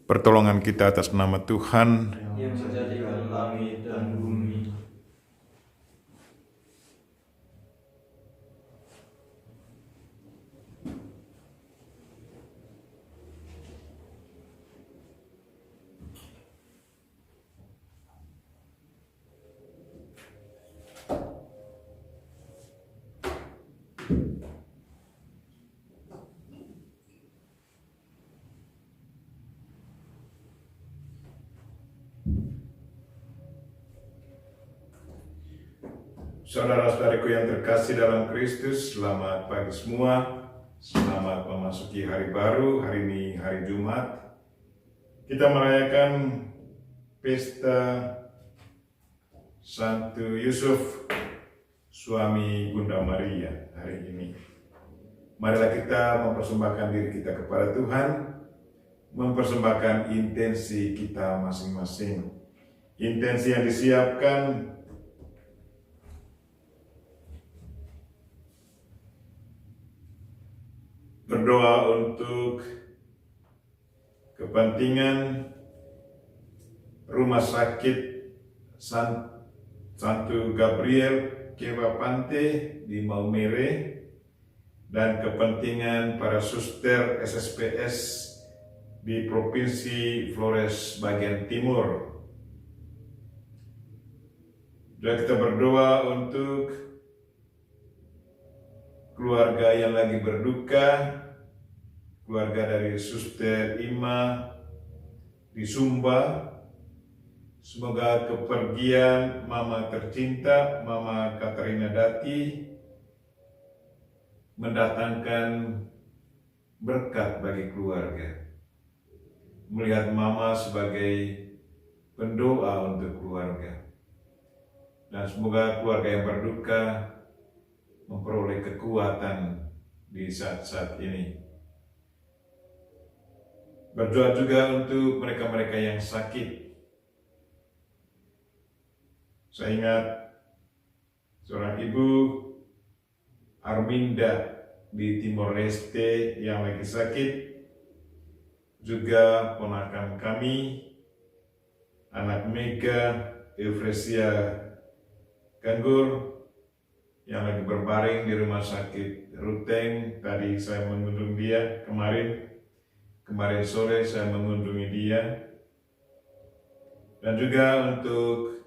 pertolongan kita atas nama Tuhan yang menjadikan langit dan bumi. Saudara-saudariku yang terkasih dalam Kristus, selamat pagi semua. Selamat memasuki hari baru. Hari ini hari Jumat. Kita merayakan pesta Santo Yusuf, suami Bunda Maria hari ini. Marilah kita mempersembahkan diri kita kepada Tuhan, mempersembahkan intensi kita masing-masing. Intensi yang disiapkan berdoa untuk kepentingan Rumah Sakit Santo Gabriel Kewapante di Maumere dan kepentingan para suster SSPS di Provinsi Flores bagian timur. Dan kita berdoa untuk keluarga yang lagi berduka, keluarga dari Suster Ima di Sumba. Semoga kepergian Mama tercinta, Mama Katarina Dati, mendatangkan berkat bagi keluarga. Melihat Mama sebagai pendoa untuk keluarga. Dan semoga keluarga yang berduka memperoleh kekuatan di saat-saat ini. Berdoa juga untuk mereka-mereka yang sakit. Saya ingat seorang ibu Arminda di Timor Leste yang lagi sakit, juga ponakan kami, anak Mega Eufresia Ganggur yang lagi berbaring di rumah sakit Ruteng. Tadi saya mengunjungi dia, kemarin sore saya mengunjungi dia. Dan juga untuk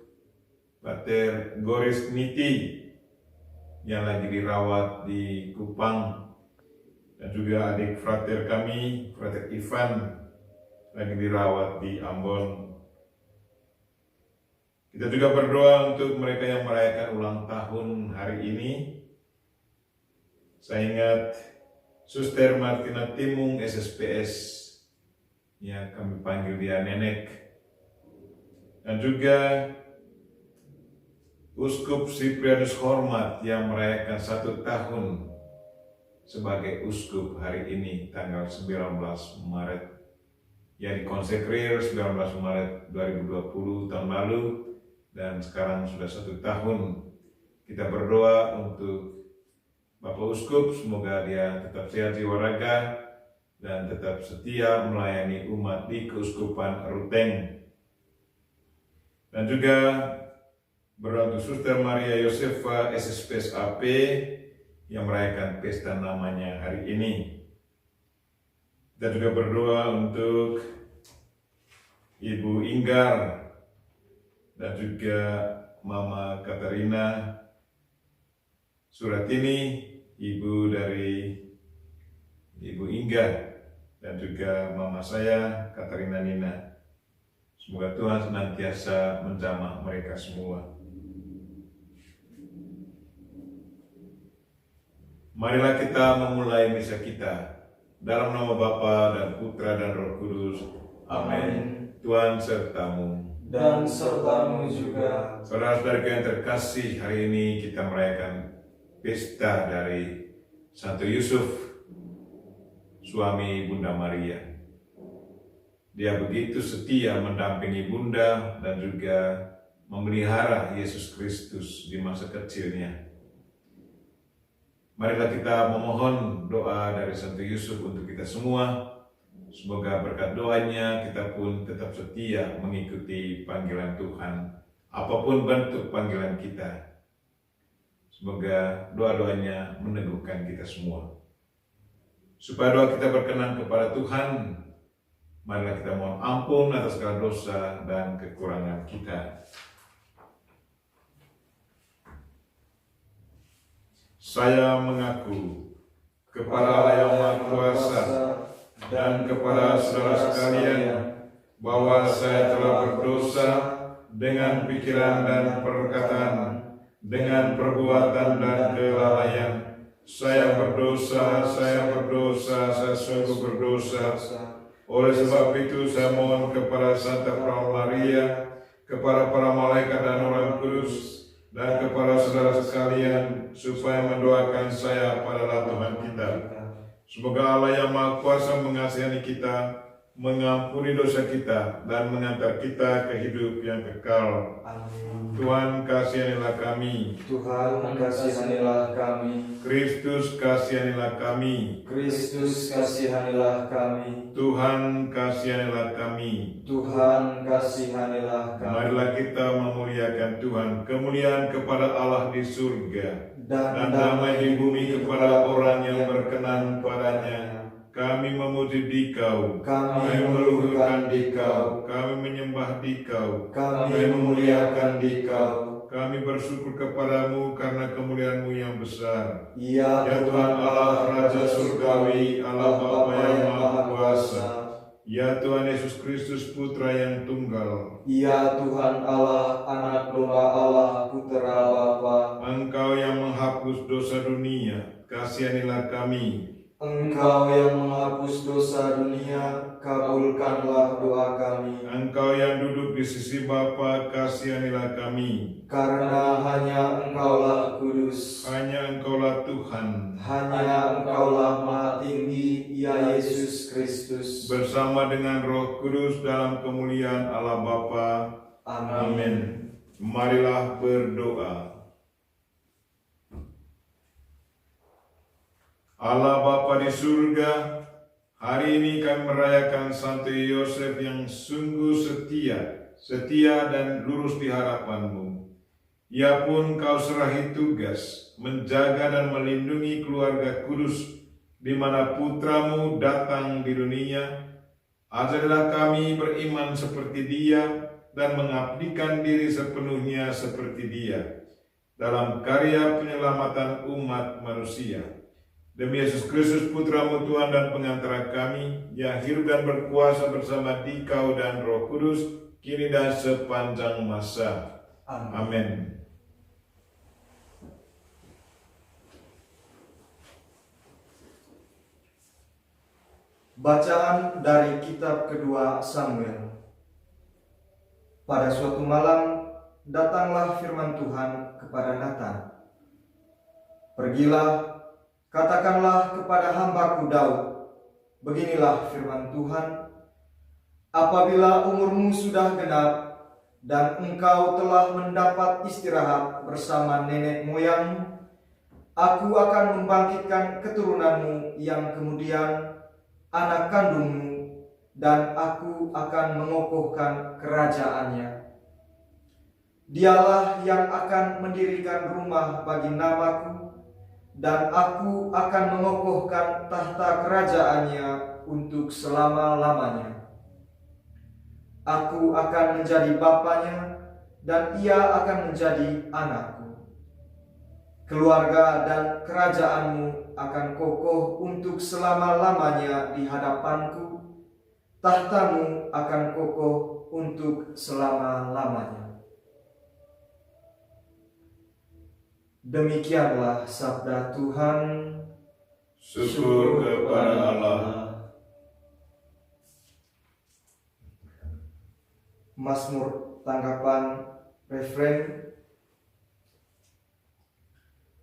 Pater Goris Niti yang lagi dirawat di Kupang. Dan juga adik frater kami, Frater Ivan, lagi dirawat di Ambon. Kita juga berdoa untuk mereka yang merayakan ulang tahun hari ini. Saya ingat Suster Martina Timung SSPS, yang kami panggil dia Nenek. Dan juga Uskup Siprianus Hormat yang merayakan 1 tahun sebagai uskup hari ini, tanggal 19 Maret. Yang dikonsekrir 19 Maret 2020 tahun lalu. Dan sekarang sudah 1 tahun. Kita berdoa untuk Bapak Uskup, semoga dia tetap sehat jiwa raga dan tetap setia melayani umat di Keuskupan Ruteng. Dan juga berdoa untuk Suster Maria Yosefa SSPS AP yang merayakan pesta namanya hari ini. Kita juga berdoa untuk Ibu Inggar dan juga Mama Katarina Suratini, ibu dari Ibu Ingga, dan juga Mama saya Katarina Nina. Semoga Tuhan senantiasa menjamah mereka semua. Marilah kita memulai misa kita dalam nama Bapa dan Putra dan Roh Kudus. Amin. Tuhan sertamu Dan sertamu juga. Saudara-saudara yang terkasih, hari ini kita merayakan pesta dari Santo Yusuf, suami Bunda Maria. Dia begitu setia mendampingi Bunda dan juga memelihara Yesus Kristus di masa kecilnya. Marilah kita memohon doa dari Santo Yusuf untuk kita semua, Semoga berkat doanya kita pun tetap setia mengikuti panggilan Tuhan, apapun bentuk panggilan kita. Semoga doa-doanya meneguhkan kita semua. Supaya doa kita berkenan kepada Tuhan, marilah kita mohon ampun atas segala dosa dan kekurangan kita. Saya mengaku kepada Allah yang Maha Kuasa dan kepada saudara sekalian bahwa saya telah berdosa dengan pikiran dan perkataan, dengan perbuatan dan kelalaian. Saya berdosa, saya sungguh berdosa. Oleh sebab itu saya mohon kepada Santa Perawan Maria, kepada para malaikat dan orang kudus, dan kepada saudara sekalian, supaya mendoakan saya pada Tuhan kita. Semoga Allah yang Maha Kuasa mengasihani kita, mengampuni dosa kita, dan mengantar kita ke hidup yang kekal. Amin. Tuhan kasihanilah kami. Tuhan kasihanilah kami. Kristus kasihanilah kami. Kristus kasihanilah kami. Tuhan kasihanilah kami. Tuhan kasihanilah kami. Marilah kita memuliakan Tuhan. Kemuliaan kepada Allah di surga, dan damai di bumi kepada orang yang berkenan padanya. Kami memuji Dikau, kami meluhurkan Dikau, kami menyembah Dikau, kami memuliakan Dikau. Kami bersyukur kepadamu karena kemuliaan-Mu yang besar. Ya Tuhan Allah Raja Surgawi, Allah Bapa yang Maha Kuasa. Ya Tuhan Yesus Kristus Putra yang tunggal. Ya Tuhan Allah, Anak Domba Allah, Putra Bapa. Engkau yang menghapus dosa dunia, kasihanilah kami. Engkau yang menghapus dosa dunia, kabulkanlah doa kami. Engkau yang duduk di sisi Bapa, kasihanilah kami. Karena hanya Engkaulah kudus, Hanya Engkaulah Tuhan, hanya Engkaulah Maha Tinggi, ya Yesus Kristus. bersama dengan Roh Kudus dalam kemuliaan Allah Bapa. Amin. Marilah berdoa. Allah Bapa di surga, hari ini kami merayakan Santo Yosef yang sungguh setia dan lurus di hadapan-Mu. Ia pun Kau serahi tugas menjaga dan melindungi keluarga kudus di mana putra-Mu datang di dunia. Ajarilah kami beriman seperti dia dan mengabdikan diri sepenuhnya seperti dia dalam karya penyelamatan umat manusia. Demi Yesus Kristus Putra-Mu Tuhan dan pengantara kami, yang hidup dan berkuasa bersama Dikau dan Roh Kudus, kini dan sepanjang masa. Amin. Bacaan dari kitab kedua Samuel. Pada suatu malam, datanglah firman Tuhan kepada Natan. Pergilah, katakanlah kepada hambaku Daud, beginilah firman Tuhan, apabila umurmu sudah genap dan engkau telah mendapat istirahat bersama nenek moyangmu, aku akan membangkitkan keturunanmu yang kemudian anak kandungmu, dan aku akan mengokohkan kerajaannya. Dialah yang akan mendirikan rumah bagi namaku, dan aku akan mengokohkan tahta kerajaannya untuk selama-lamanya. Aku akan menjadi bapanya, dan ia akan menjadi anakku. Keluarga dan kerajaanmu akan kokoh untuk selama-lamanya di hadapanku. Tahtamu akan kokoh untuk selama-lamanya. Demikianlah sabda Tuhan. Syukur kepada Allah. Mazmur tanggapan refrein.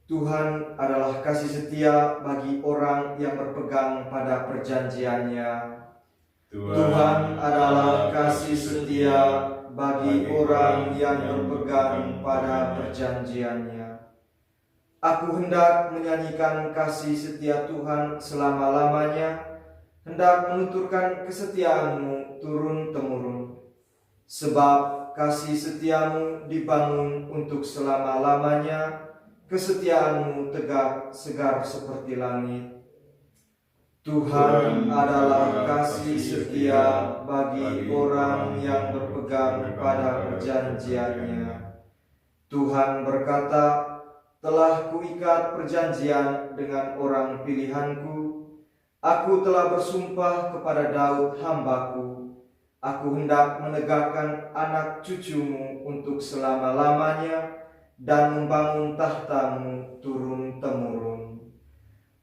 Tuhan adalah kasih setia bagi orang yang berpegang pada perjanjiannya. Tuhan adalah kasih setia bagi orang yang berpegang pada perjanjiannya. Aku hendak menyanyikan kasih setia Tuhan selama-lamanya. hendak menuturkan kesetiaan-Mu turun-temurun. Sebab kasih setiamu dibangun untuk selama-lamanya, kesetiaanmu tegak segar seperti langit. Tuhan adalah kasih setia bagi orang yang berpegang pada perjanjiannya. Tuhan berkata, telah kuikat perjanjian dengan orang pilihanku. Aku telah bersumpah kepada Daud hambaku. Aku hendak menegakkan anak cucumu untuk selama-lamanya dan membangun tahtamu turun-temurun.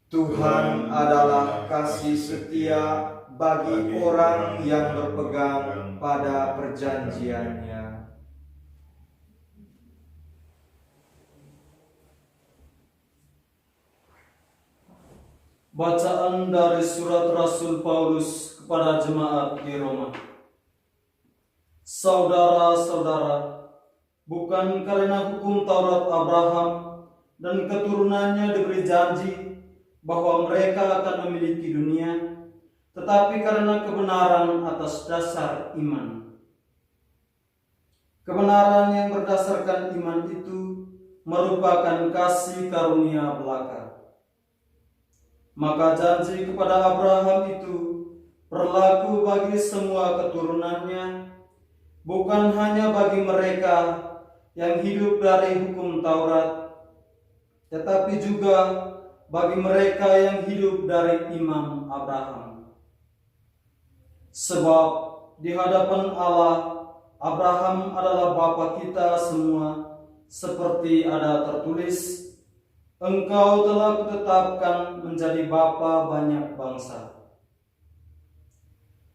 Tuhan adalah kasih setia bagi orang yang berpegang pada perjanjiannya. Bacaan dari surat Rasul Paulus kepada jemaat di Roma. Saudara-saudara, bukan karena hukum Taurat Abraham dan keturunannya diberi janji bahwa mereka akan memiliki dunia, tetapi karena kebenaran atas dasar iman. Kebenaran yang berdasarkan iman itu merupakan kasih karunia belaka. Maka janji kepada Abraham itu berlaku bagi semua keturunannya, bukan hanya bagi mereka yang hidup dari hukum Taurat, tetapi juga bagi mereka yang hidup dari iman Abraham. Sebab di hadapan Allah, Abraham adalah bapa kita semua, seperti ada tertulis, Engkau telah kutetapkan menjadi bapa banyak bangsa.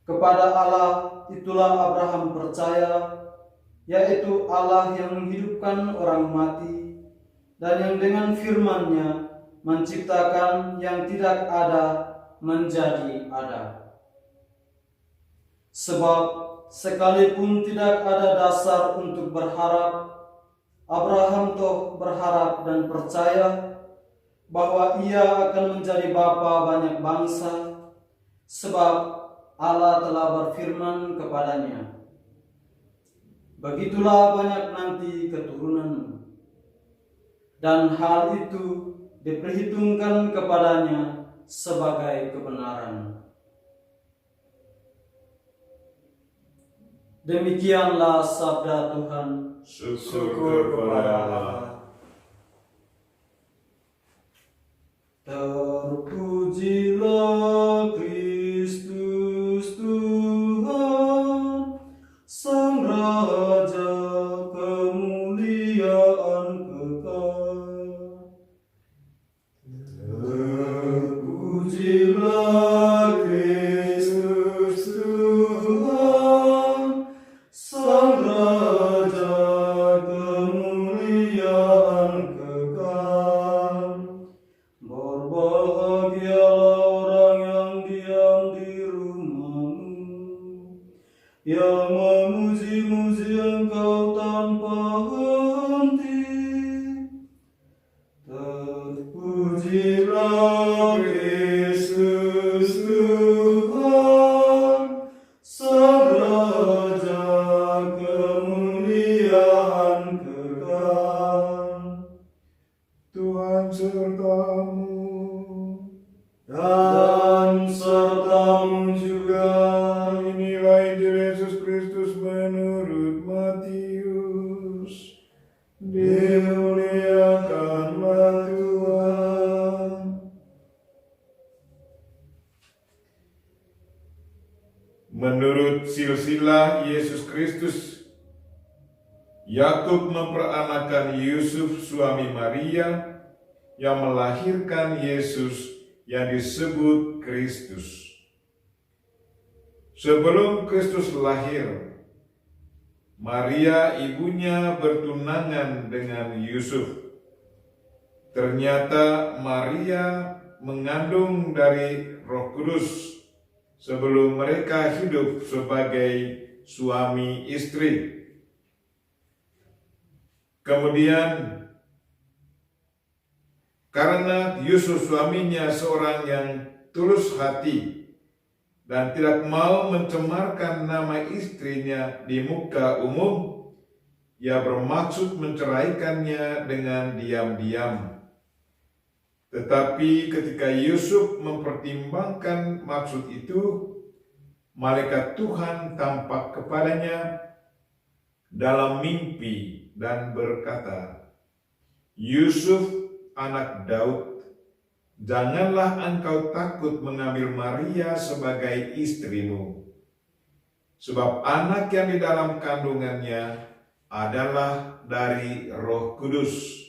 Kepada Allah itulah Abraham percaya, yaitu Allah yang menghidupkan orang mati, dan yang dengan firman-Nya menciptakan yang tidak ada menjadi ada. Sebab sekalipun tidak ada dasar untuk berharap, Abraham toh berharap dan percaya bahwa ia akan menjadi bapa banyak bangsa, sebab Allah telah berfirman kepadanya, begitulah banyak nanti keturunanmu. Dan hal itu diperhitungkan kepadanya sebagai kebenaran. Demikianlah sabda Tuhan. Syukur kepada Allah. Terpujilah Kristus Tuhan, Sang Raja kemuliaan kekal. Terpujilah Kristus Tuhan, Sang Raja kemuliaan kekal. Berbahagialah orang yang diam di rumah-Mu, yang memuji-muji Engkau tanpa henti. Terpujilah Kristus Tuhan, Sang Raja kemuliaan kekal. Tuhan sertamu Dan sertamu juga. Inilah Injil Yesus Kristus menurut Matius. Dimuliakanlah Tuhan. Menurut silsilah Yesus Kristus, Yakub memperanakan Yusuf suami Maria yang melahirkan Yesus yang disebut Kristus. Sebelum Kristus lahir, Maria ibunya bertunangan dengan Yusuf. Ternyata Maria mengandung dari Roh Kudus sebelum mereka hidup sebagai suami istri. Kemudian, karena Yusuf suaminya seorang yang tulus hati dan tidak mau mencemarkan nama istrinya di muka umum, ia bermaksud menceraikannya dengan diam-diam. Tetapi ketika Yusuf mempertimbangkan maksud itu, malaikat Tuhan tampak kepadanya dalam mimpi dan berkata, "Yusuf, anak Daud, janganlah engkau takut mengambil Maria sebagai istrimu, sebab anak yang di dalam kandungannya adalah dari Roh Kudus.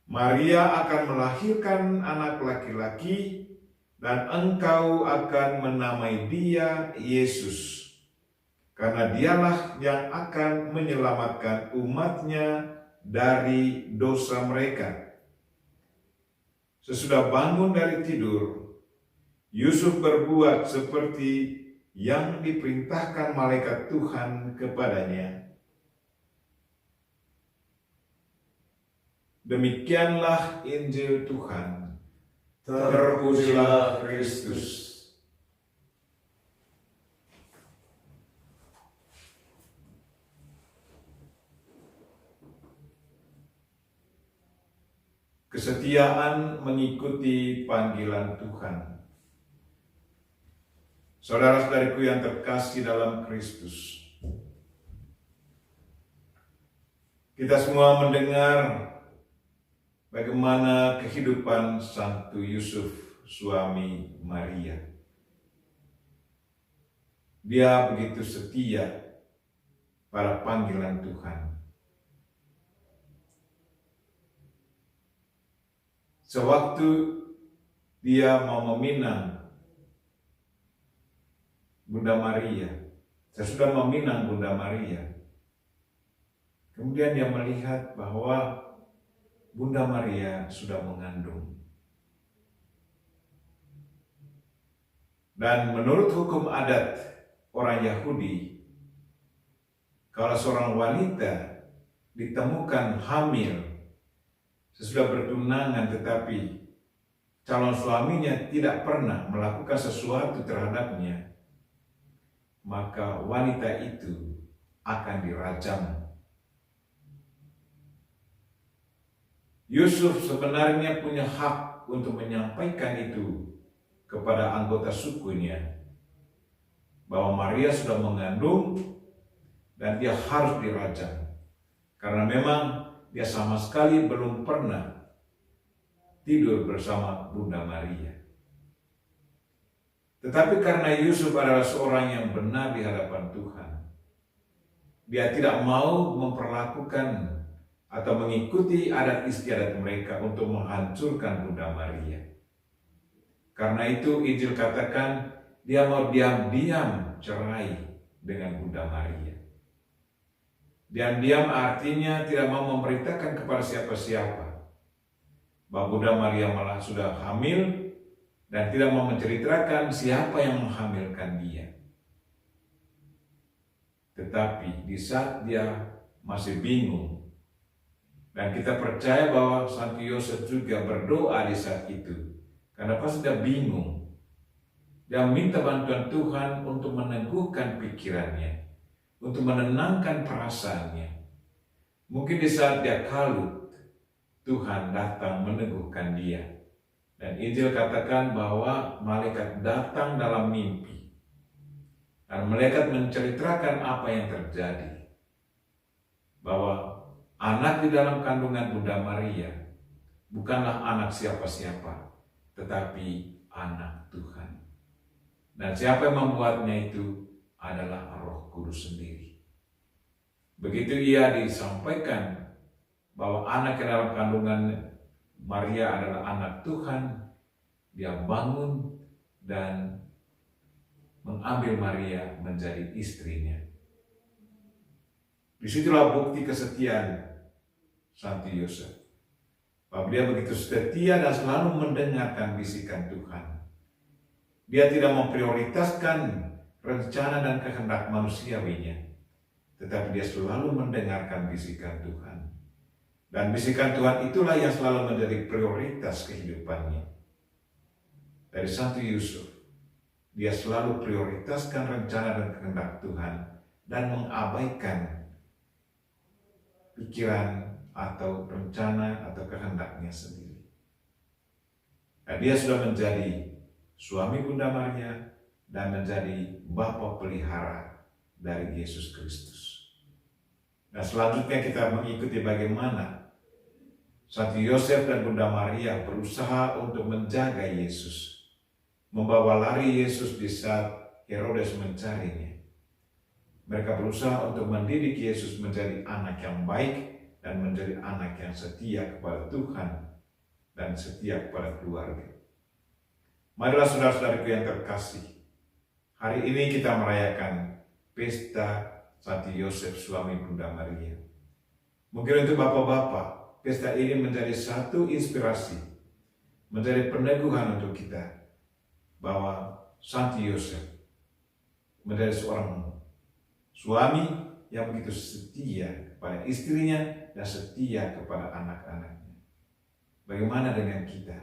Maria akan melahirkan anak laki-laki, dan engkau akan menamai dia Yesus, karena dialah yang akan menyelamatkan umatnya dari dosa mereka." Sesudah bangun dari tidur, Yusuf berbuat seperti yang diperintahkan malaikat Tuhan kepadanya. Demikianlah Injil Tuhan. Terpujilah Kristus. Kesetiaan mengikuti panggilan Tuhan. Saudara-saudariku yang terkasih dalam Kristus, kita semua mendengar bagaimana kehidupan Santo Yusuf, suami Maria. Dia begitu setia pada panggilan Tuhan. Sewaktu dia mau meminang Bunda Maria, sesudah meminang Bunda Maria, kemudian dia melihat bahwa Bunda Maria sudah mengandung. Dan menurut hukum adat orang Yahudi, kalau seorang wanita ditemukan hamil sesudah bertunangan tetapi calon suaminya tidak pernah melakukan sesuatu terhadapnya, maka wanita itu akan dirajam. Yusuf sebenarnya punya hak untuk menyampaikan itu kepada anggota sukunya, bahwa Maria sudah mengandung dan dia harus dirajam, karena memang dia sama sekali belum pernah tidur bersama Bunda Maria. Tetapi karena Yusuf adalah seorang yang benar di hadapan Tuhan, dia tidak mau memperlakukan atau mengikuti adat istiadat mereka untuk menghancurkan Bunda Maria. Karena itu Injil katakan dia mau diam-diam cerai dengan Bunda Maria. Diam-diam artinya tidak mau memberitakan kepada siapa-siapa bahwa Bunda Maria malah sudah hamil, dan tidak mau menceritakan siapa yang menghamilkan dia. Tetapi di saat dia masih bingung, dan kita percaya bahwa Santo Yosef juga berdoa di saat itu, karena pasti dia bingung, dia minta bantuan Tuhan untuk meneguhkan pikirannya, untuk menenangkan perasaannya. Mungkin di saat dia kalut, Tuhan datang meneguhkan dia. Dan Injil katakan bahwa malaikat datang dalam mimpi. Dan malaikat menceritakan apa yang terjadi. Bahwa anak di dalam kandungan Bunda Maria bukanlah anak siapa-siapa, tetapi anak Tuhan. Dan siapa yang membuatnya itu adalah Roh Kudus sendiri. Begitu ia disampaikan bahwa anak yang dalam kandungan Maria adalah anak Tuhan, dia bangun dan mengambil Maria menjadi istrinya. Disitulah bukti kesetiaan Santo Yosef. Bahwa dia begitu setia dan selalu mendengarkan bisikan Tuhan. Dia tidak memprioritaskan rencana dan kehendak manusiawinya, tetapi dia selalu mendengarkan bisikan Tuhan. Dan bisikan Tuhan itulah yang selalu menjadi prioritas kehidupannya. Dari Santo Yusuf, dia selalu prioritaskan rencana dan kehendak Tuhan dan mengabaikan pikiran atau rencana atau kehendaknya sendiri. Nah, dia sudah menjadi suami Bunda Maria dan menjadi bapa pelihara dari Yesus Kristus. Nah, selanjutnya kita mengikuti bagaimana Santo Yosef dan Bunda Maria berusaha untuk menjaga Yesus, membawa lari Yesus di saat Herodes mencarinya. Mereka berusaha untuk mendidik Yesus menjadi anak yang baik dan menjadi anak yang setia kepada Tuhan dan setia kepada keluarga. Marilah saudara-saudariku yang terkasih, hari ini kita merayakan pesta Santo Yosef suami Bunda Maria. Mungkin untuk bapak-bapak, pesta ini menjadi satu inspirasi, menjadi peneguhan untuk kita bahwa Santo Yosef menjadi seorang suami yang begitu setia kepada istrinya dan setia kepada anak-anaknya. Bagaimana dengan kita?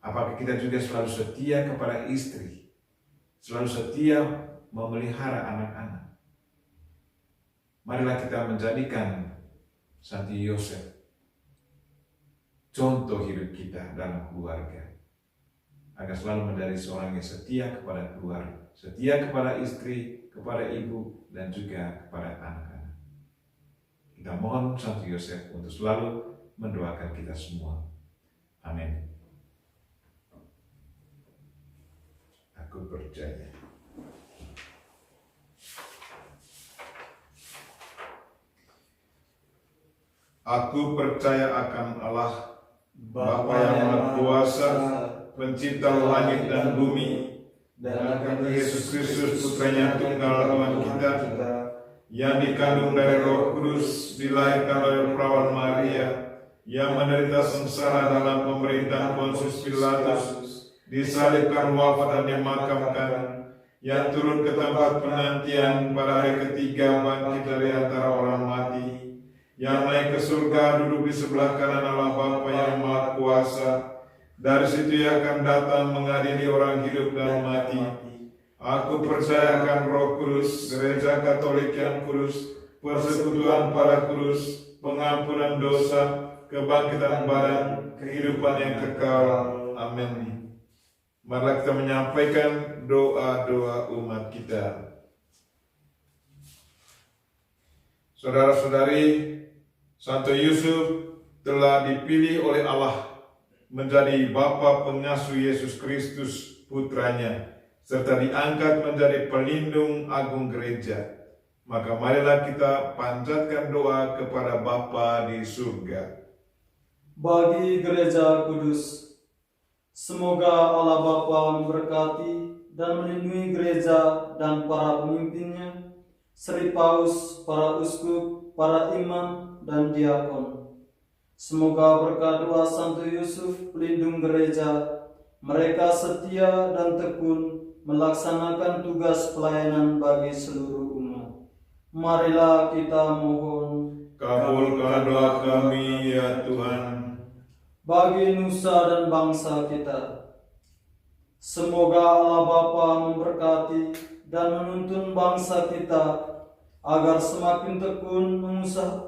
Apakah kita juga selalu setia kepada istri? Selalu setia memelihara anak-anak? Marilah kita menjadikan Santo Yosef contoh hidup kita dalam keluarga, agar selalu menjadi seorang yang setia kepada keluarga, setia kepada istri, kepada ibu, dan juga kepada anak-anak. Kita mohon Santo Yosef untuk selalu mendoakan kita semua. Amin. Aku percaya. Aku percaya akan Allah, Bapa yang Maha Kuasa, Pencipta langit dan bumi, dan akan Yesus Kristus Putranya tunggal Tuhan kita, yang dikandung dari Roh Kudus, dilahirkan oleh perawan Maria, yang menderita sengsara dalam pemerintahan Pontius Pilatus, disalibkan, wafat dan dimakamkan, yang turun ke tempat penantian pada hari ketiga bangkit dari antara orang mati, yang naik ke surga duduk di sebelah kanan Allah Bapa yang Maha Kuasa. Dari situ ia akan datang mengadili orang hidup dan mati. Aku percaya akan Roh Kudus, Gereja Katolik yang kudus, persekutuan para kudus, pengampunan dosa, kebangkitan badan, kehidupan yang kekal. Amin. Mari kita menyampaikan doa-doa umat kita. Saudara-saudari, Santo Yusuf telah dipilih oleh Allah menjadi bapa pengasuh Yesus Kristus putranya, serta diangkat menjadi pelindung agung gereja. Maka marilah kita panjatkan doa kepada Bapa di surga. Bagi gereja kudus, semoga Allah Bapa memberkati dan melindungi gereja dan para pemimpinnya, Sri Paus, para uskup, para imam, dan diakon. Semoga berkat doa Santo Yusuf, pelindung gereja, mereka setia dan tekun melaksanakan tugas pelayanan bagi seluruh umat. Marilah kita mohon. Kabulkan doa kami ya Tuhan. Bagi nusa dan bangsa kita, semoga Allah Bapa memberkati dan menuntun bangsa kita agar semakin tekun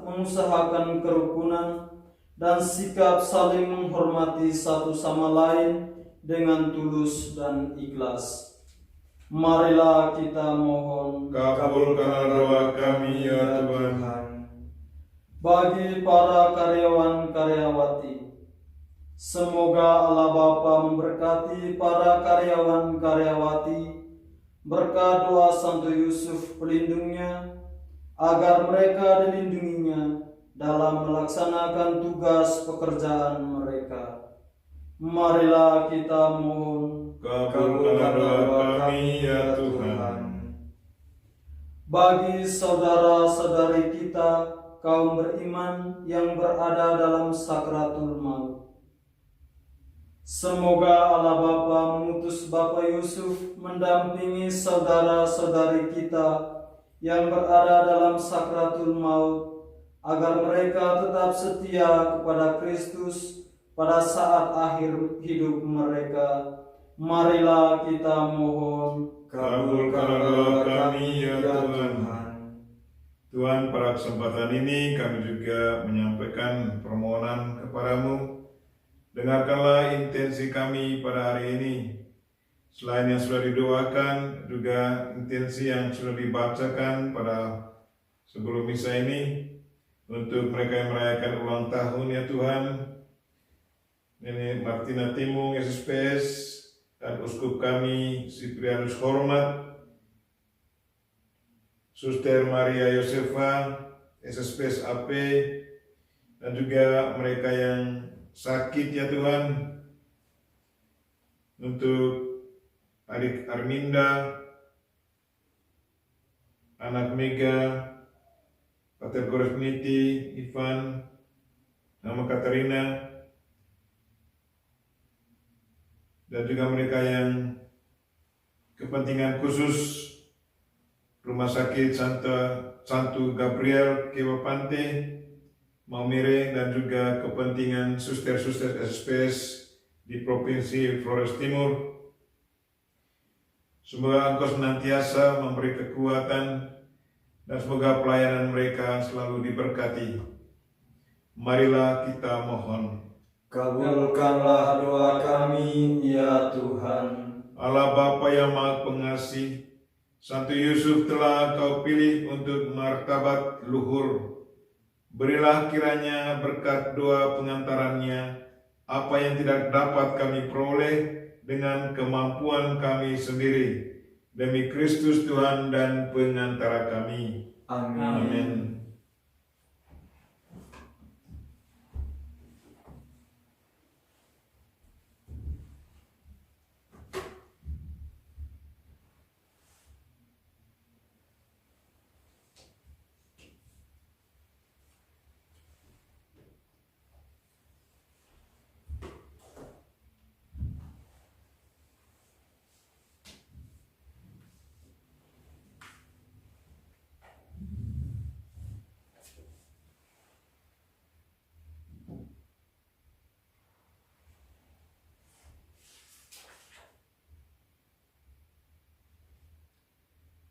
mengusahakan kerukunan dan sikap saling menghormati satu sama lain dengan tulus dan ikhlas. Marilah kita mohon. Kabulkan doa kami ya Tuhan. Bagi para karyawan-karyawati, semoga Allah Bapa memberkati para karyawan-karyawati berkat doa Santo Yusuf pelindungnya, agar mereka dilindunginya dalam melaksanakan tugas pekerjaan mereka. Marilah kita mohon. Kabulkan doa kami ya Tuhan. Bagi saudara-saudari kita kaum beriman yang berada dalam sakratul maut, semoga Allah Bapa mengutus Bapa Yusuf mendampingi saudara-saudari kita yang berada dalam sakratul maut, agar mereka tetap setia kepada Kristus pada saat akhir hidup mereka, Marilah kita mohon. Kabulkanlah doa kami ya Tuhan. Tuhan, pada kesempatan ini kami juga menyampaikan permohonan kepadamu. Dengarkanlah intensi kami pada hari ini. Selain yang sudah didoakan, juga intensi yang sudah dibacakan pada sebelum misa ini, untuk mereka yang merayakan ulang tahun ya Tuhan, Nenek Martina Timung, SSPS, dan Uskup kami, Siprianus Hormat, Suster Maria Yosefa, SSPS AP, dan juga mereka yang sakit ya Tuhan, untuk adik Arminda, anak Mega, Pater Goresniti, Ivan, nama Katarina, dan juga mereka yang kepentingan khusus Rumah Sakit Santo Gabriel Kewapante, Maumere, dan juga kepentingan suster-suster SPS di Provinsi Flores Timur. Semoga Engkau senantiasa memberi kekuatan dan semoga pelayanan mereka selalu diberkati. Marilah kita mohon. Kabulkanlah doa kami ya Tuhan. Allah Bapa yang Maha Pengasih, Santo Yusuf telah Kau pilih untuk martabat luhur. Berilah kiranya berkat doa pengantarannya apa yang tidak dapat kami peroleh dengan kemampuan kami sendiri, demi Kristus Tuhan dan pengantara kami. Amin. Amin.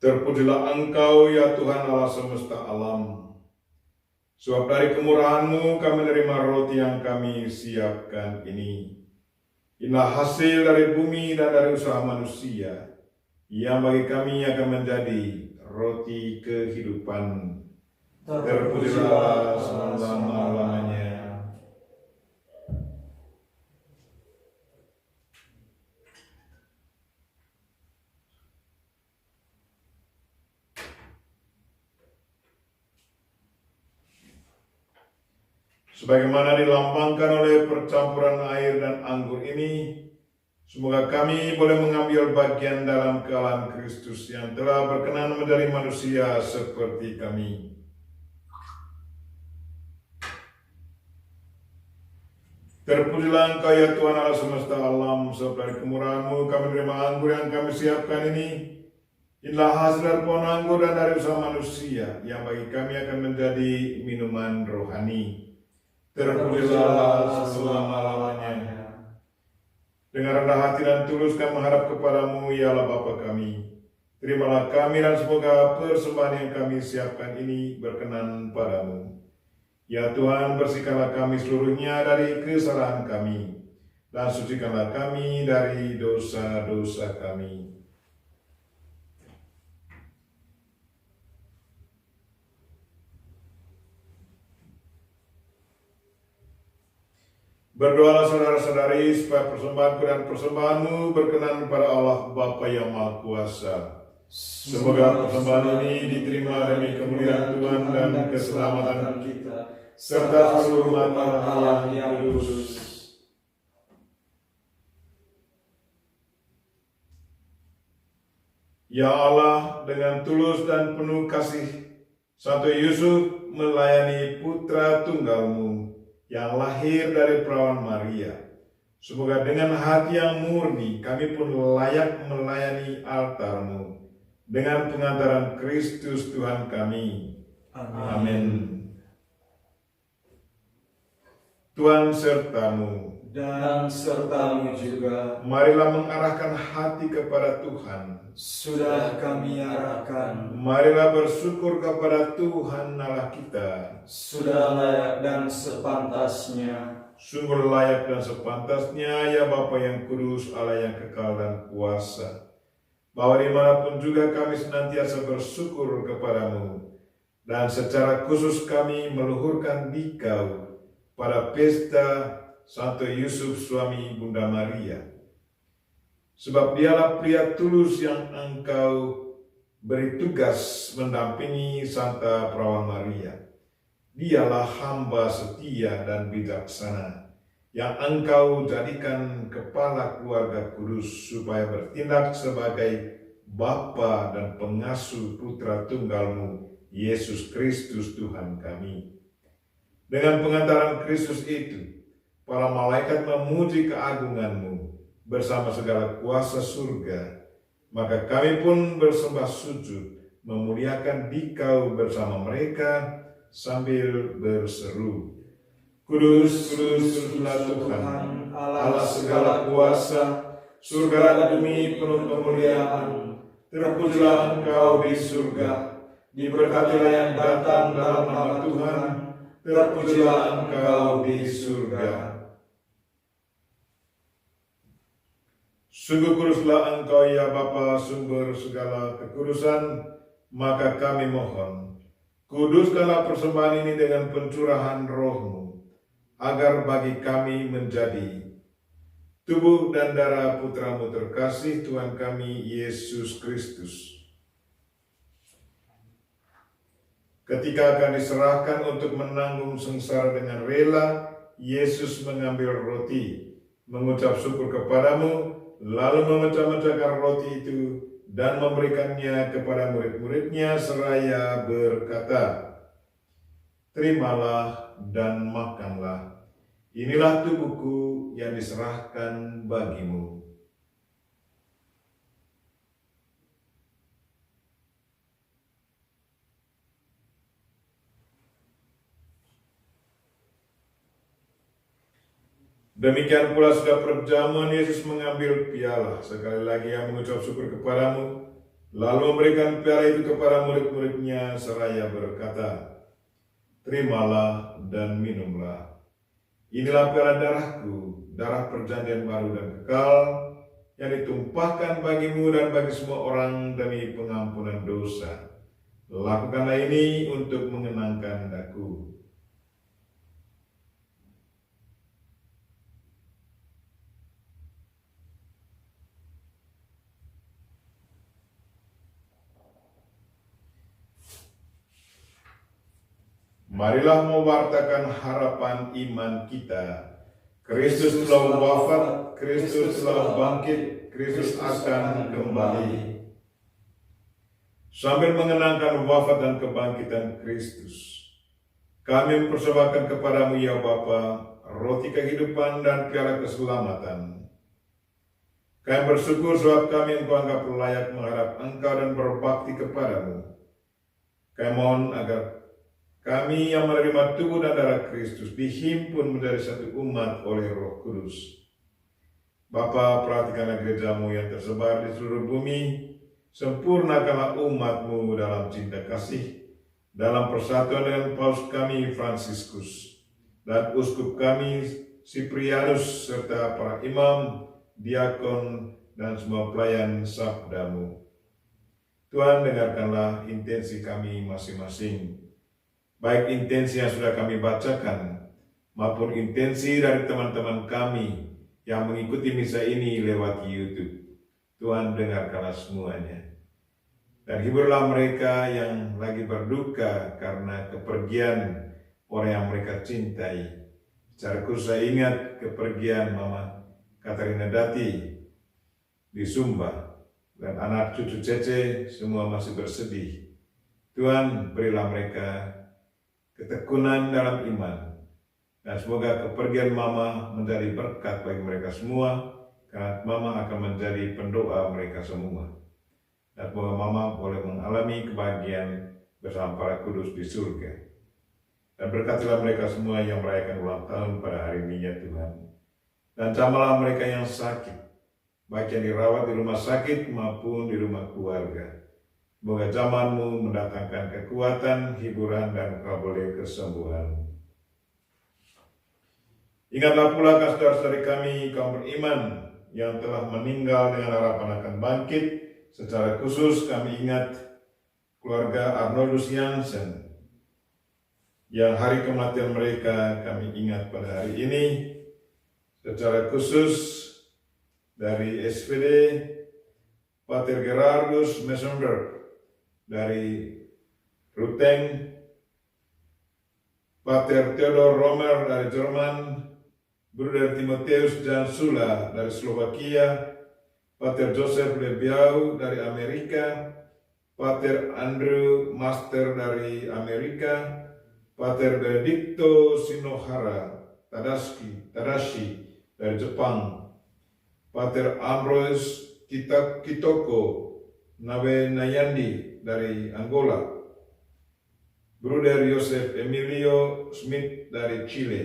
Terpujilah Engkau ya Tuhan Allah semesta alam. Sebab dari kemurahan-Mu kami menerima roti yang kami siapkan ini. Inilah hasil dari bumi dan dari usaha manusia, yang bagi kami akan menjadi roti kehidupan. Terpujilah selama-lamanya. Sebagaimana dilambangkan oleh percampuran air dan anggur ini, semoga kami boleh mengambil bagian dalam kealahan Kristus yang telah berkenan menjadi manusia seperti kami. Terpujilah Engkau ya Tuhan Allah semesta alam, sebab dari kemurahan-Mu kami menerima anggur yang kami siapkan ini. Inilah hasil dari pohon anggur dan dari usaha manusia, yang bagi kami akan menjadi minuman rohani. Terpujilah selama-lamanya. Dengan rendah hati dan tulus kami mengharap kepadamu, ya Allah Bapa kami. Terimalah kami dan semoga persembahan yang kami siapkan ini berkenan padamu. Ya Tuhan, bersihkanlah kami seluruhnya dari kesalahan kami, dan sucikanlah kami dari dosa-dosa kami. Berdoalah saudara-saudari supaya persembahanku dan persembahanmu berkenan kepada Allah Bapa yang Maha Kuasa. Semoga persembahan ini diterima demi kemuliaan Tuhan dan keselamatan kita, serta seluruh umat Allah yang kudus. Ya Allah, dengan tulus dan penuh kasih, Santo Yusuf melayani putra tunggalmu yang lahir dari perawan Maria. Semoga dengan hati yang murni kami pun layak melayani altar-Mu dengan pengantaran Kristus Tuhan kami. Amin. Tuhan sertamu. dan sertamu juga. Marilah mengarahkan hati kepada Tuhan. Sudah kami arahkan, Marilah bersyukur kepada Tuhan Allah kita. sudah layak dan sepantasnya. Sungguh layak dan sepantasnya ya Bapa yang kudus, Allah yang kekal dan kuasa, bahwa dimanapun juga kami senantiasa bersyukur kepadamu, dan secara khusus kami meluhurkan Dikau pada pesta Santo Yusuf suami Bunda Maria. Sebab dialah pria tulus yang Engkau beri tugas mendampingi Santa Perawan Maria. Dialah hamba setia dan bijaksana yang Engkau jadikan kepala keluarga kudus supaya bertindak sebagai Bapa dan pengasuh putra tunggalmu, Yesus Kristus Tuhan kami. Dengan pengantaran Kristus itu, para malaikat memuji keagunganmu bersama segala kuasa surga, maka kami pun bersembah sujud memuliakan Dikau bersama mereka sambil berseru, Kudus, kudus, kuduslah Tuhan, Allah segala kuasa, surga dan bumi penuh kemuliaan. Terpujilah Engkau di surga, diberkatilah yang datang dalam nama Tuhan, terpujilah Engkau di surga. Sungguh kuduslah Engkau ya Bapa, sumber segala kekudusan, maka kami mohon, kuduskanlah persembahan ini dengan pencurahan Roh-Mu, agar bagi kami menjadi tubuh dan darah Putra-Mu terkasih, Tuhan kami Yesus Kristus. Ketika akan diserahkan untuk menanggung sengsara dengan rela, Yesus mengambil roti, mengucap syukur kepadamu, lalu memecah-mecahkan roti itu dan memberikannya kepada murid-muridnya seraya berkata, Terimalah dan makanlah, inilah tubuhku yang diserahkan bagimu. Demikian pula sudah perjamuan, Yesus mengambil piala, sekali lagi yang mengucap syukur kepadamu, lalu memberikan piala itu kepada murid-muridnya seraya berkata, Terimalah dan minumlah, inilah piala darahku, darah perjanjian baru dan kekal, yang ditumpahkan bagimu dan bagi semua orang demi pengampunan dosa. Lakukanlah ini untuk mengenangkan aku. Marilah mewartakan harapan iman kita. Kristus telah wafat, Kristus telah bangkit, Kristus akan kembali. Sambil mengenangkan wafat dan kebangkitan Kristus, kami mempersembahkan kepadamu ya Bapa, roti kehidupan dan piala keselamatan. Kami bersyukur sebab kami Engkau anggap layak menghadap Engkau dan berbakti kepadamu. Kami mohon agar kami yang menerima tubuh dan darah Kristus dihimpun menjadi satu umat oleh Roh Kudus. Bapa, perhatikanlah gerejamu yang tersebar di seluruh bumi, sempurnakanlah umatmu dalam cinta kasih, dalam persatuan dengan Paus kami Fransiskus, dan uskup kami Siprianus, serta para imam, diakon, dan semua pelayan sabdamu. Tuhan, dengarkanlah intensi kami masing-masing, baik intensi yang sudah kami bacakan, maupun intensi dari teman-teman kami yang mengikuti misa ini lewat YouTube. Tuhan, dengarkanlah semuanya. Dan hiburlah mereka yang lagi berduka karena kepergian orang yang mereka cintai. Secara khusus saya ingat kepergian Mama Katarina Dati di Sumba, dan anak cucu Cece semua masih bersedih. Tuhan, berilah mereka ketekunan dalam iman, dan semoga kepergian Mama menjadi berkat bagi mereka semua, karena Mama akan menjadi pendoa mereka semua. Dan semoga Mama boleh mengalami kebahagiaan bersama para kudus di surga. Dan berkatilah mereka semua yang merayakan ulang tahun pada hari ini ya Tuhan. Dan jamalah mereka yang sakit, baik yang dirawat di rumah sakit maupun di rumah keluarga. Semoga zamanmu mendatangkan kekuatan, hiburan, dan kabulnya kesembuhan. Ingatlah pula saudara-saudari kami kaum beriman yang telah meninggal dengan harapan akan bangkit. Secara khusus kami ingat keluarga Arnoldus Jansen yang hari kematian mereka kami ingat pada hari ini. Secara khusus dari SPD Pater Gerardus Messenberg dari Ruteng, Pater Theodor Romer dari Jerman, Bruder Timotheus Jansula dari Slovakia, Pater Joseph Lebiau dari Amerika, Pater Andrew Master dari Amerika, Pater Benedicto Shinohara Tadashi dari Jepang, Pater Ambrose Kitoko Nabe Nayandi dari Angola, Bruder Yosef Emilio Smith dari Chile,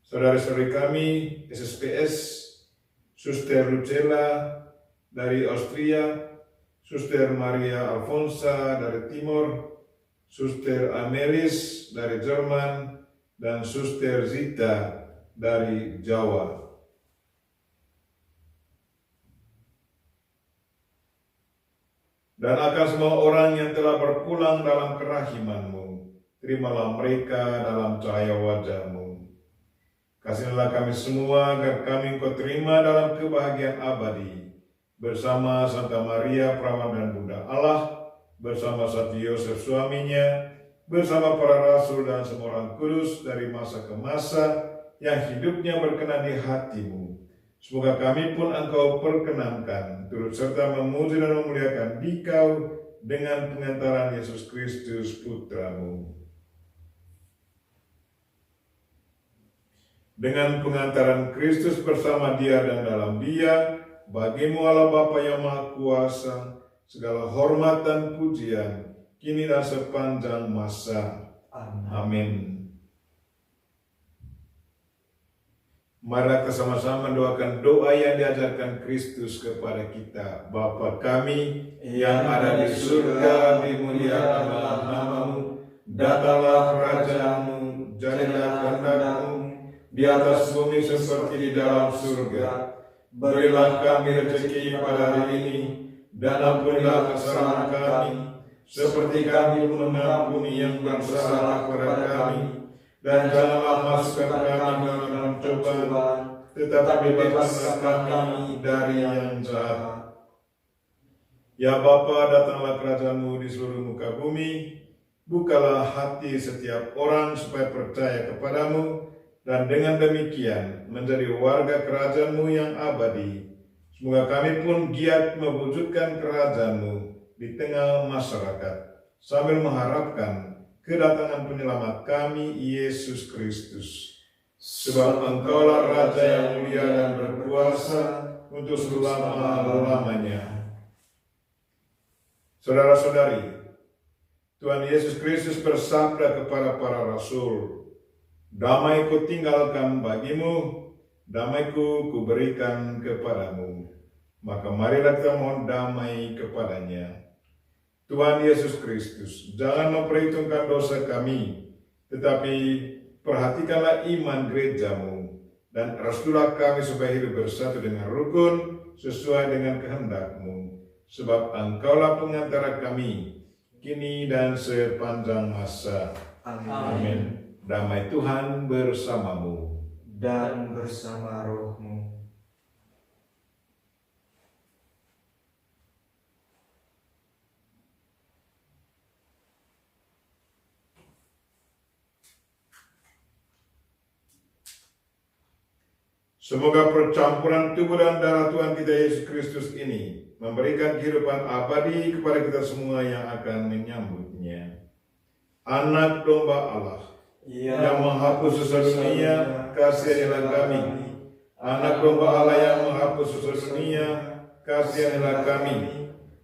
saudara-saudari kami SSPS, Suster Lucella dari Austria, Suster Maria Alfonsa dari Timor, Suster Amelis dari Jerman, dan Suster Zita dari Jawa. Dan akan semua orang yang telah berpulang dalam kerahiman-Mu, terimalah mereka dalam cahaya wajah-Mu. Kasihilah kami semua agar kami Engkau terima dalam kebahagiaan abadi, bersama Santa Maria Perawan dan Bunda Allah, bersama Santo Yosef suaminya, bersama para rasul dan semua orang kudus dari masa ke masa, yang hidupnya berkenan di hati-Mu. Semoga kami pun Engkau perkenankan, turut serta memuji dan memuliakan Dikau dengan pengantaran Yesus Kristus Putra-Mu. Dengan pengantaran Kristus bersama Dia dan dalam Dia, bagi-Mu Allah Bapa yang Maha Kuasa, segala hormat dan pujian, kini dan sepanjang masa. Amin. Mari kita sama-sama mendoakan doa yang diajarkan Kristus kepada kita. Bapa kami yang ada di surga, dimuliakanlah nama-Mu, datanglah kerajaan-Mu, jadilah kehendak-Mu di atas bumi seperti di dalam surga. Berilah kami rezeki pada hari ini, dan ampunilah kesalahan kami, seperti kami pun mengampuni yang bersalah kepada kami. Dan janganlah masukkan kami dalam cobaan, tetapi bebaskan kami dari yang jahat. Ya Bapa, datanglah kerajaan-Mu di seluruh muka bumi. Bukalah hati setiap orang supaya percaya kepadamu, dan dengan demikian menjadi warga kerajaan-Mu yang abadi. Semoga kami pun giat mewujudkan kerajaan-Mu di tengah masyarakat, sambil mengharapkan kedatangan penyelamat kami, Yesus Kristus. Sebab Engkaulah Raja yang mulia dan berkuasa untuk selama-lamanya. Saudara-saudari, Tuhan Yesus Kristus bersabda kepada para rasul, "Damai-Ku tinggalkan bagimu, damai-Ku kuberikan kepadamu." Maka marilah kita mohon damai kepadanya. Tuhan Yesus Kristus, jangan memperhitungkan dosa kami, tetapi perhatikanlah iman gereja-Mu, dan restulah kami supaya hidup bersatu dengan rukun, sesuai dengan kehendak-Mu. Sebab Engkaulah pengantara kami, kini dan sepanjang masa. Amin. Damai Tuhan bersamamu dan bersama rohmu. Semoga percampuran tubuh dan darah Tuhan kita Yesus Kristus ini memberikan kehidupan abadi kepada kita semua yang akan menyambutnya. Anak domba Allah yang menghapus dosa dunia, kasihanilah kami. Anak domba Allah yang menghapus dosa dunia, kasihanilah kami.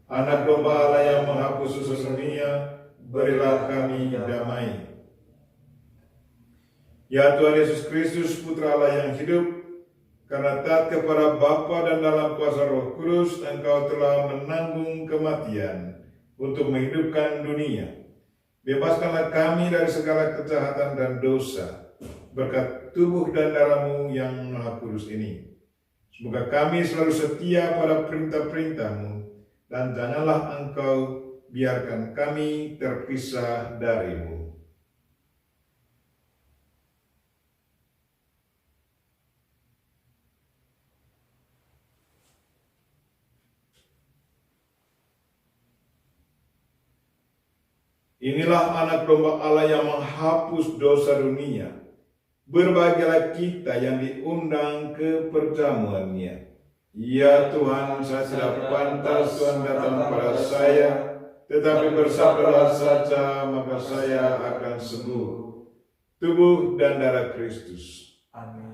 Anak domba Allah yang menghapus dosa dunia, berilah kami damai. Ya Tuhan Yesus Kristus, Putra Allah yang hidup, karena taat kepada Bapa dan dalam kuasa Roh Kudus, Engkau telah menanggung kematian untuk menghidupkan dunia. Bebaskanlah kami dari segala kejahatan dan dosa, berkat tubuh dan darah-Mu yang Maha Kudus ini. Semoga kami selalu setia pada perintah-perintah-Mu, dan janganlah Engkau biarkan kami terpisah dari-Mu. Inilah anak domba Allah yang menghapus dosa dunia. Berbahagialah kita yang diundang ke perjamuan-Nya. Ya Tuhan, saya tidak pantas Tuhan datang pada saya, tetapi bersabdalah saja, maka saya akan sembuh. Tubuh dan darah Kristus. Amin.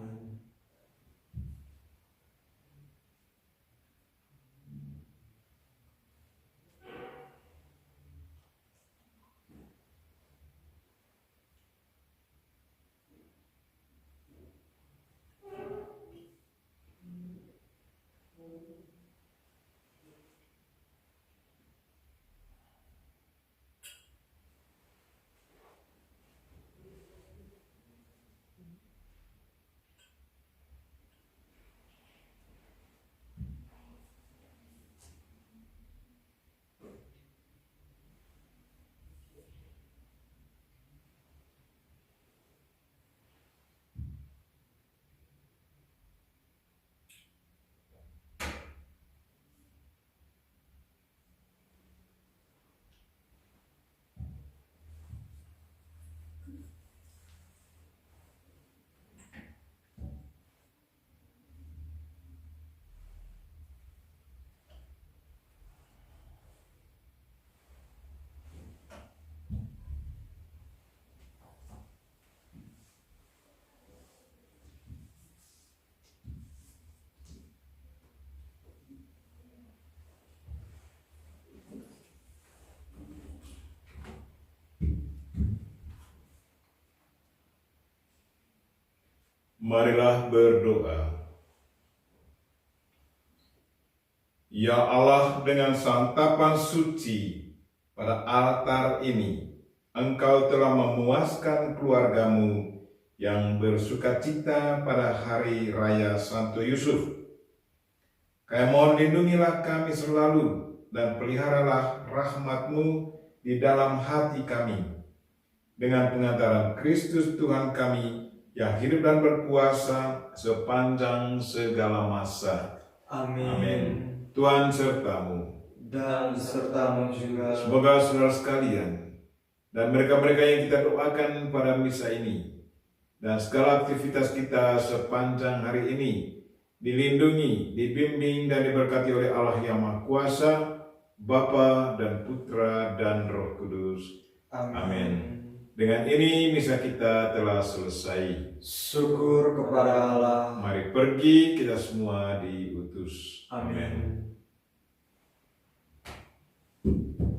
Marilah berdoa. Ya Allah, dengan santapan suci pada altar ini, Engkau telah memuaskan keluarga-Mu yang bersukacita pada hari raya Santo Yusuf. Kami mohon lindungilah kami selalu dan peliharalah rahmat-Mu di dalam hati kami. Dengan pengantaran Kristus Tuhan kami, yang hidup dan berkuasa sepanjang segala masa. Amin. Amin. Tuhan sertamu. Dan sertamu juga. Semoga saudara sekalian dan mereka-mereka yang kita doakan pada misa ini dan segala aktivitas kita sepanjang hari ini dilindungi, dibimbing dan diberkati oleh Allah yang Maha Kuasa, Bapa dan Putra dan Roh Kudus. Amin. Dengan ini misa kita telah selesai. Syukur kepada Allah. Mari pergi, kita semua diutus. Amin. Amin.